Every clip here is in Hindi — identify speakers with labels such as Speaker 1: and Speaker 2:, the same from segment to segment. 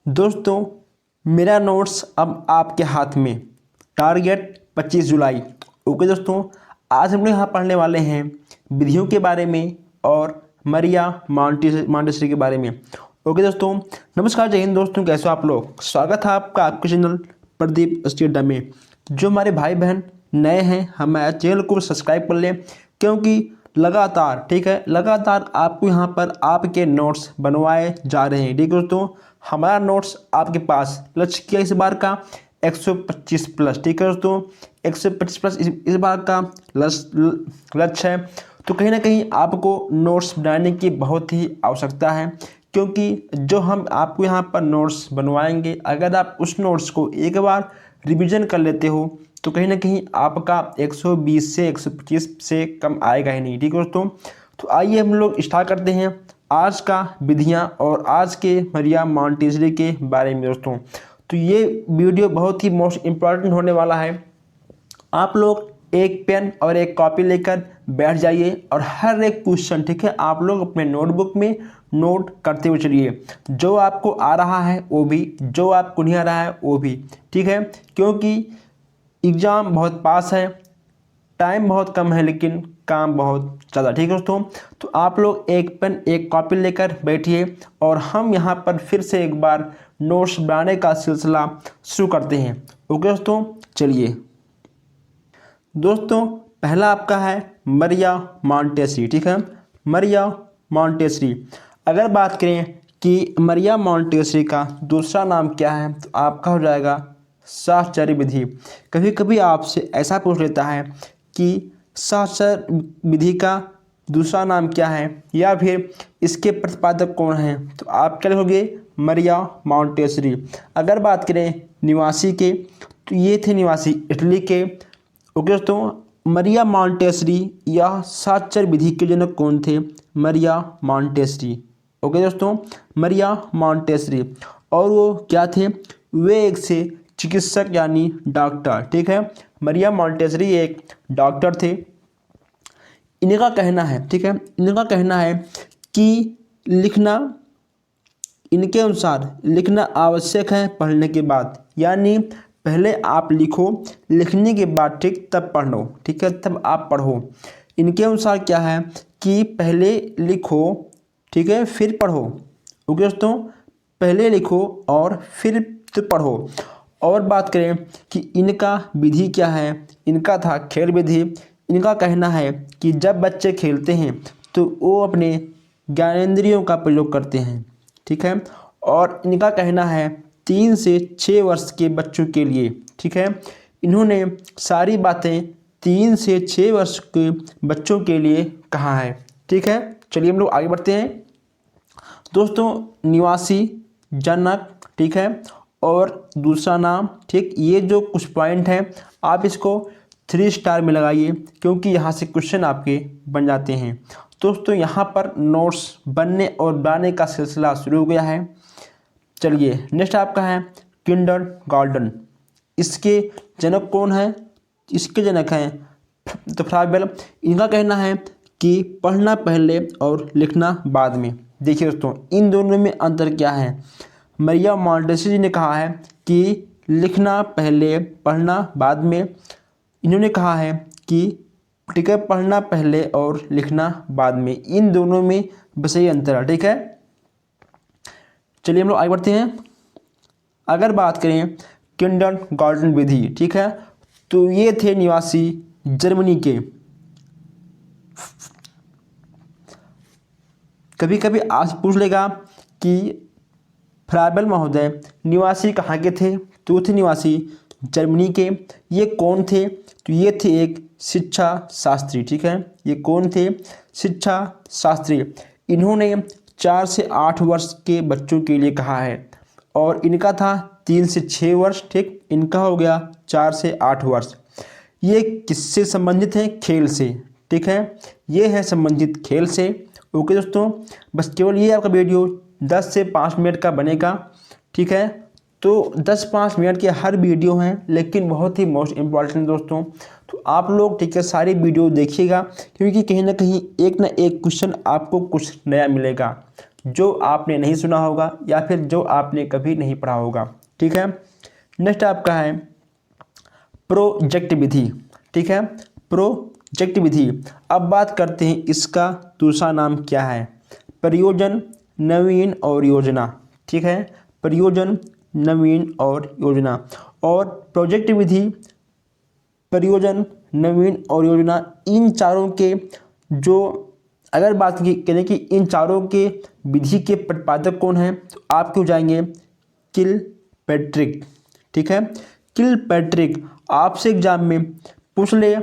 Speaker 1: दोस्तों, मेरा नोट्स अब आपके हाथ में। टारगेट 25 जुलाई। ओके दोस्तों, आज हम लोग यहाँ पढ़ने वाले हैं विधियों के बारे में और मरिया मॉन्टेसरी के बारे में। ओके दोस्तों, नमस्कार, जय हिंद दोस्तों, कैसे हो आप लोग। स्वागत है आपका आपके चैनल प्रदीप स्टेडा में। जो हमारे भाई बहन नए हैं, हमारे चैनल को सब्सक्राइब कर लें, क्योंकि लगातार लगातार आपको यहाँ पर आपके नोट्स बनवाए जा रहे हैं। ठीक है दोस्तों, हमारा नोट्स आपके पास लक्ष्य किया इस बार का 125 प्लस। ठीक है दोस्तों, 125 प्लस इस बार का लक्ष्य है। तो कहीं ना कहीं आपको नोट्स बनाने की बहुत ही आवश्यकता है, क्योंकि जो हम आपको यहाँ पर नोट्स बनवाएंगे, अगर आप उस नोट्स को एक बार रिवीजन कर लेते हो तो कहीं ना कहीं आपका 120 से 125 से कम आएगा ही नहीं। ठीक है दोस्तों, तो आइए हम लोग स्टार्ट करते हैं आज का विधियां और आज के मरिया मॉन्टेसरी के बारे में। दोस्तों, तो ये वीडियो बहुत ही मोस्ट इम्पॉर्टेंट होने वाला है। आप लोग एक पेन और एक कॉपी लेकर बैठ जाइए और हर एक क्वेश्चन, ठीक है, आप लोग अपने नोटबुक में नोट करते हुए चलिए। जो आपको आ रहा है वो भी, जो आपको नहीं आ रहा है वो भी। ठीक है, क्योंकि एग्ज़ाम बहुत पास है, टाइम बहुत कम है, लेकिन काम बहुत ज़्यादा। ठीक है दोस्तों, तो आप लोग एक पेन एक कॉपी लेकर बैठिए और हम यहाँ पर फिर से एक बार नोट्स बनाने का सिलसिला शुरू करते हैं। ओके दोस्तों, चलिए। दोस्तों, पहला आपका है मरिया मॉन्टेसरी। ठीक है, मरिया मॉन्टेसरी। अगर बात करें कि मरिया मॉन्टेसरी का दूसरा नाम क्या है, तो आपका हो जाएगा साहचर्य विधि। कभी कभी आपसे ऐसा पूछ लेता है कि साहचर्य विधि का दूसरा नाम क्या है या फिर इसके प्रतिपादक कौन हैं, तो आप क्या लिखोगे, मरिया मॉन्टेसरी। अगर बात करें निवासी के, तो ये थे निवासी इटली के। ओके दोस्तों, मरिया मॉन्टेसरी या साहचर्य विधि के जनक कौन थे, मरिया मॉन्टेसरी। ओके दोस्तों, मरिया मॉन्टेसरी। और वो क्या थे, वे एक से चिकित्सक यानी डॉक्टर। ठीक है, मरिया मॉन्टेसरी एक डॉक्टर थे। इनका कहना है, ठीक है, इनका कहना है कि लिखना, इनके अनुसार लिखना आवश्यक है पढ़ने के बाद। यानी पहले आप लिखो, लिखने के बाद ठीक तब पढ़ो। ठीक है, तब आप पढ़ो। इनके अनुसार क्या है कि पहले लिखो, ठीक है, फिर पढ़ो। ओके दोस्तों, पहले लिखो और फिर पढ़ो। और बात करें कि इनका विधि क्या है, इनका था खेल विधि। इनका कहना है कि जब बच्चे खेलते हैं तो वो अपने ज्ञानेंद्रियों का प्रयोग करते हैं। ठीक है, और इनका कहना है 3 से 6 वर्ष के बच्चों के लिए। ठीक है, इन्होंने सारी बातें 3 से 6 वर्ष के बच्चों के लिए कहा है। ठीक है, चलिए हम लोग आगे बढ़ते हैं। दोस्तों, निवासी, जनक, ठीक है, और दूसरा नाम, ठीक, ये जो कुछ पॉइंट हैं आप इसको 3 स्टार में लगाइए, क्योंकि यहाँ से क्वेश्चन आपके बन जाते हैं। दोस्तों, यहाँ पर नोट्स बनने और बनाने का सिलसिला शुरू हो गया है। चलिए, नेक्स्ट आपका है किंडरगार्टन। इसके जनक कौन है, इसके जनक हैं तो फ्राइबल। इनका कहना है कि पढ़ना पहले और लिखना बाद में। देखिए दोस्तों, इन दोनों में अंतर क्या है। मरिया मॉन्टेसरी जी ने कहा है कि लिखना पहले पढ़ना बाद में। इन्होंने कहा है कि ठीक है, पढ़ना पहले और लिखना बाद में। इन दोनों में बस यही अंतर है। ठीक है, चलिए हम लोग आगे बढ़ते हैं। अगर बात करें किंडरगार्टन विधि, ठीक है, तो ये थे निवासी जर्मनी के। कभी कभी आप पूछ लेगा कि फ्राइबल महोदय निवासी कहाँ के थे, तो थे निवासी जर्मनी के। ये कौन थे, तो ये थे एक शिक्षा शास्त्री। ठीक है, ये कौन थे, शिक्षा शास्त्री। इन्होंने 4 से 8 वर्ष के बच्चों के लिए कहा है और इनका था 3 से 6 वर्ष। ठीक, इनका हो गया 4 से 8 वर्ष। ये किससे संबंधित हैं, खेल से। ठीक है, ये है संबंधित खेल से। ओके दोस्तों, बस केवल ये आपका वीडियो 10 से 5 मिनट का बनेगा। ठीक है, तो 10-5 मिनट के हर वीडियो हैं, लेकिन बहुत ही मोस्ट इम्पॉर्टेंट दोस्तों। तो आप लोग, ठीक है, सारी वीडियो देखिएगा, क्योंकि कहीं ना कहीं एक ना एक क्वेश्चन आपको कुछ नया मिलेगा। जो आपने नहीं सुना होगा या फिर जो आपने कभी नहीं पढ़ा होगा। ठीक है, नेक्स्ट आपका है प्रोजेक्ट विधि। ठीक है, प्रोजेक्ट विधि। अब बात करते हैं इसका दूसरा नाम क्या है। प्रयोजन, नवीन और योजना। ठीक है, प्रयोजन, नवीन और योजना। और प्रोजेक्ट विधि, प्रयोजन, नवीन और योजना, इन चारों के जो अगर बात की करें कि इन चारों के विधि के प्रतिपादक कौन हैं, तो आपके हो जाएंगे किलपैट्रिक। ठीक है, किलपैट्रिक। आपसे एग्जाम में पूछ ले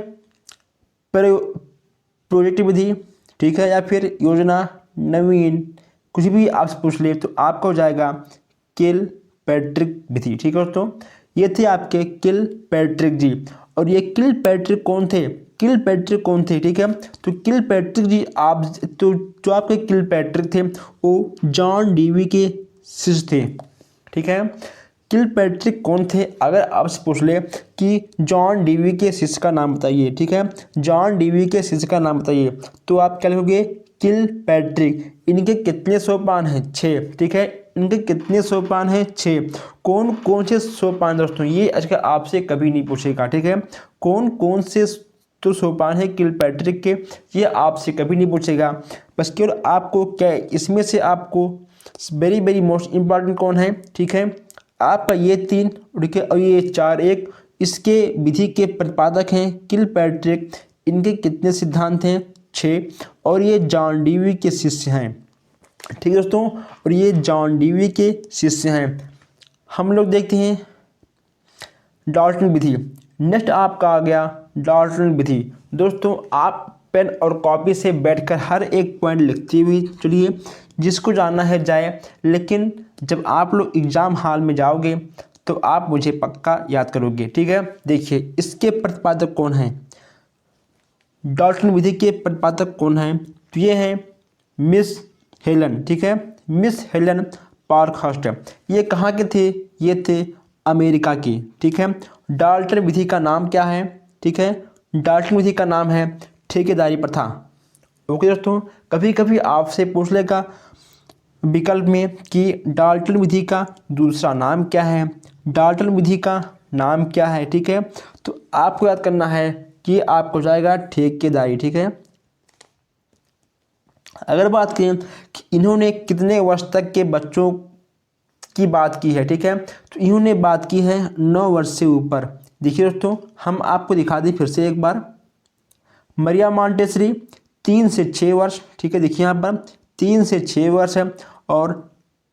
Speaker 1: प्रोजेक्ट विधि, ठीक है, या फिर योजना, नवीन, कुछ भी आपसे पूछ ले तो आपका हो जाएगा किलपैट्रिक विधि। ठीक है दोस्तों, ये थे आपके किलपैट्रिक जी। और ये किलपैट्रिक कौन थे, किलपैट्रिक कौन थे? ठीक है, तो किलपैट्रिक जी आप तो जो आपके किलपैट्रिक थे वो जॉन डीवी के शिष्य थे। ठीक है, किलपैट्रिक कौन थे? अगर आपसे पूछ ले कि जॉन डीवी के शिष्य का नाम बताइए, ठीक है, जॉन डीवी के शिष्य का नाम बताइए, तो आप क्या लिखोगे? किलपैट्रिक। इनके कितने सोपान हैं? 6। ठीक है, इनके कितने सोपान हैं? 6। कौन कौन से सोपान दोस्तों? ये आजकल आपसे कभी नहीं पूछेगा। ठीक है, कौन कौन से तो सोपान है किलपैट्रिक के, ये आपसे कभी नहीं पूछेगा। बस केवल आपको क्या इसमें से आपको वेरी वेरी मोस्ट इम्पॉर्टेंट कौन है, ठीक है, आपका ये 3, ठीक है, और ये 4 एक इसके विधि के प्रतिपादक हैं किलपैट्रिक। इनके कितने सिद्धांत हैं? 6। और ये जॉन डीवी के शिष्य हैं। ठीक है दोस्तों, और ये जॉन डीवी के शिष्य हैं। हम लोग देखते हैं डाल्टन विधि। नेक्स्ट आपका आ गया डाल्टन विधि। दोस्तों आप पेन और कॉपी से बैठकर हर एक पॉइंट लिखते हुए चलिए, जिसको जानना है जाए, लेकिन जब आप लोग एग्ज़ाम हॉल में जाओगे तो आप मुझे पक्का याद करोगे। ठीक है, देखिए इसके प्रतिपादक कौन हैं, डाल्टन विधि के प्रतिपादक कौन हैं? तो ये हैं मिस हेलन। ठीक है, मिस हेलन पार्कहर्स्ट। ये कहाँ के थे? ये थे अमेरिका की। ठीक है, डाल्टन विधि का नाम क्या है? ठीक है, डाल्टन विधि का नाम है ठेकेदारी प्रथा। ओके दोस्तों, कभी कभी आपसे पूछ लेगा विकल्प में कि डाल्टन विधि का दूसरा नाम क्या है, डाल्टन विधि का नाम क्या है। ठीक है, तो आपको याद करना है कि आपको जाएगा ठेकेदारी। ठीक है, अगर बात करें कि इन्होंने कितने वर्ष तक के बच्चों की बात की है, ठीक है, तो इन्होंने बात की है 9 वर्ष से ऊपर। देखिए दोस्तों, हम आपको दिखा दें फिर से एक बार। मरिया मॉन्टेसरी 3 से 6 वर्ष। ठीक है, देखिए यहाँ पर 3 से 6 वर्ष है। और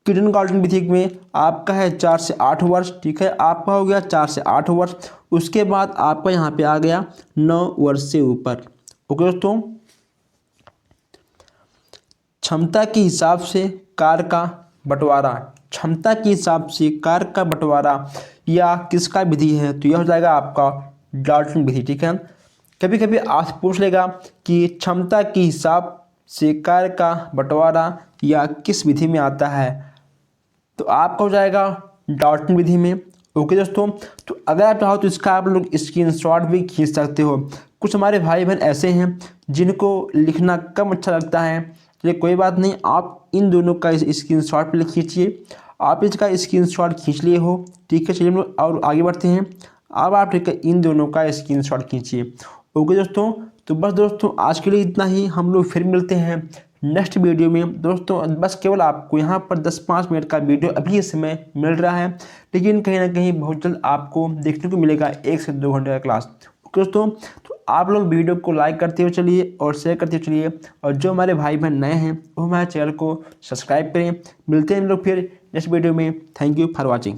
Speaker 1: किंडरगार्टन विधि में आपका है 4 से 8 वर्ष। ठीक है, आपका हो गया 4 से 8 वर्ष। उसके बाद आपका यहाँ पे आ गया 9 वर्ष से ऊपर। ओके दोस्तों, क्षमता के हिसाब से कार्य का बंटवारा, क्षमता के हिसाब से कार्य का बंटवारा या किसका विधि है? तो यह हो जाएगा आपका डाल्टन विधि। ठीक है, कभी कभी आप पूछ लेगा कि क्षमता के हिसाब से कार्य का बंटवारा या किस विधि में आता है, तो आपका हो जाएगा डाल्टन विधि में। ओके दोस्तों, तो अगर आप चाहो तो इसका आप लोग स्क्रीनशॉट भी खींच सकते हो। कुछ हमारे भाई बहन ऐसे हैं जिनको लिखना कम अच्छा लगता है, चलिए कोई बात नहीं, आप इन दोनों का स्क्रीनशॉट पे खींचिए। आप इसका स्क्रीनशॉट खींच लिए हो, ठीक है, चलिए हम लोग और आगे बढ़ते हैं। अब आप ठीक है इन दोनों का स्क्रीनशॉट खींचिए। ओके दोस्तों, तो बस दोस्तों आज के लिए इतना ही। हम लोग फिर मिलते हैं नेक्स्ट वीडियो में। दोस्तों बस केवल आपको यहाँ पर 10-5 मिनट का वीडियो अभी इस समय मिल रहा है, लेकिन कहीं ना कहीं बहुत जल्द आपको देखने को मिलेगा 1 से 2 घंटे का क्लास। ओके दोस्तों, तो आप लोग वीडियो को लाइक करते हुए चलिए और शेयर करते हुए चलिए, और जो हमारे भाई बहन नए हैं वो हमारे चैनल को सब्सक्राइब करें। मिलते हैं हम लोग फिर नेक्स्ट वीडियो में। Thank you for watching.